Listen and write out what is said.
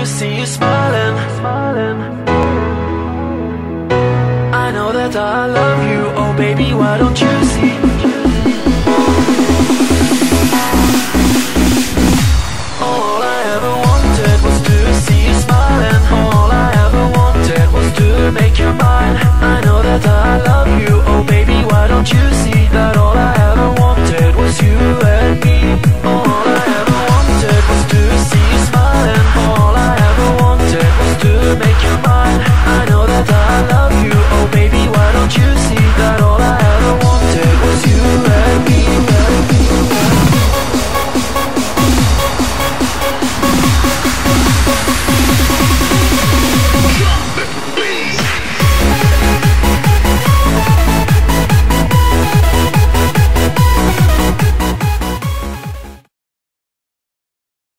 see you smiling. I know that I love you, oh baby, why don't you see?